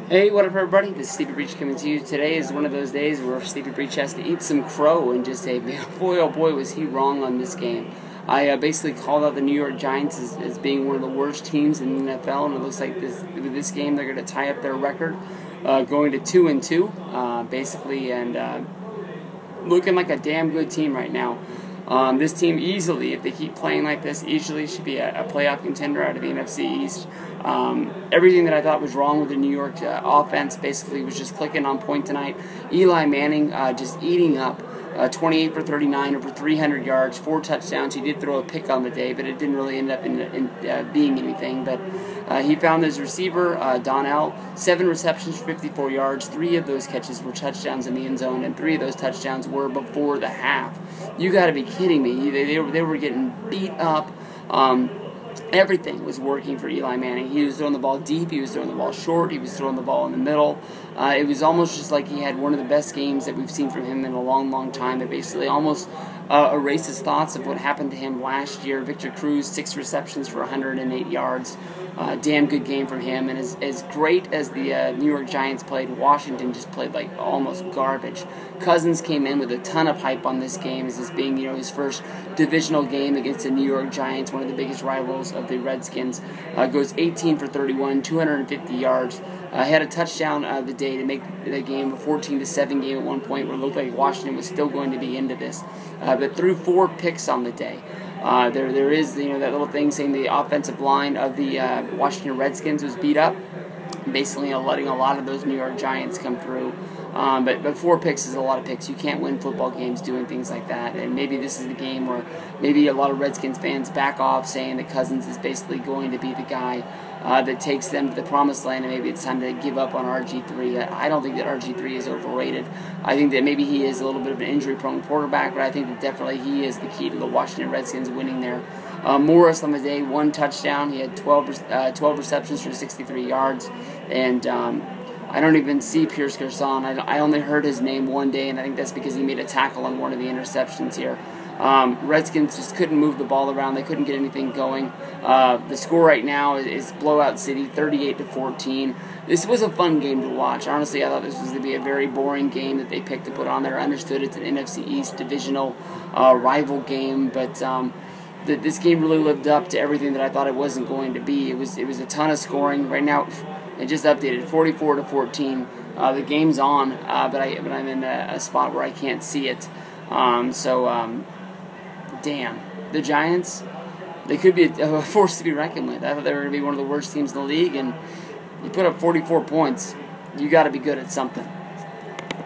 Hey, what up everybody? This is Stevie Breach coming to you. Today is one of those days where Stevie Breach has to eat some crow and just say, boy oh boy was he wrong on this game. I basically called out the New York Giants as being one of the worst teams in the NFL, and it looks like with this game they're going to tie up their record, going to 2-2, basically, and looking like a damn good team right now. This team easily, if they keep playing like this, easily should be a playoff contender out of the NFC East. Everything that I thought was wrong with the New York offense basically was just clicking on point tonight. Eli Manning just eating up. 28 for 39, over 300 yards, 4 touchdowns. He did throw a pick on the day, but it didn't really end up in being anything. But he found his receiver, Donnell, 7 receptions for 54 yards. 3 of those catches were touchdowns in the end zone, and 3 of those touchdowns were before the half. You got to be kidding me. They were getting beat up. Everything was working for Eli Manning. He was throwing the ball deep, he was throwing the ball short, he was throwing the ball in the middle. It was almost just like he had one of the best games that we've seen from him in a long, long time. It basically almost erases thoughts of what happened to him last year. Victor Cruz, 6 receptions for 108 yards. Damn good game from him. And as great as the New York Giants played, Washington just played like almost garbage. Cousins came in with a ton of hype on this game as this being, his first divisional game against the New York Giants, one of the biggest rivals of the Redskins. Goes 18 for 31, 250 yards. Had a touchdown the day to make the game a 14-7 game at one point, where it looked like Washington was still going to be into this. But threw 4 picks on the day. There is that little thing saying the offensive line of the Washington Redskins was beat up, basically letting a lot of those New York Giants come through. But 4 picks is a lot of picks. You can't win football games doing things like that. And maybe this is the game where maybe a lot of Redskins fans back off, saying that Cousins is basically going to be the guy that takes them to the promised land, and maybe it's time to give up on RG3. I don't think that RG3 is overrated. I think that maybe he is a little bit of an injury-prone quarterback, but I think that definitely he is the key to the Washington Redskins winning there. Morris on the day, 1 touchdown. He had 12 receptions for 63 yards, and I don't even see Pierce Garçon. I only heard his name one day, and I think that's because he made a tackle on one of the interceptions here. Redskins just couldn't move the ball around. They couldn't get anything going. The score right now is blowout city, 38-14. This was a fun game to watch. Honestly, I thought this was going to be a very boring game that they picked to put on there. I understood it's an NFC East divisional rival game, but this game really lived up to everything that I thought it wasn't going to be. It was a ton of scoring. Right now, it just updated, 44-14. The game's on, but I'm in a spot where I can't see it. Damn. The Giants, they could be a force to be reckoned with. I thought they were going to be one of the worst teams in the league, and you put up 44 points. You got to be good at something.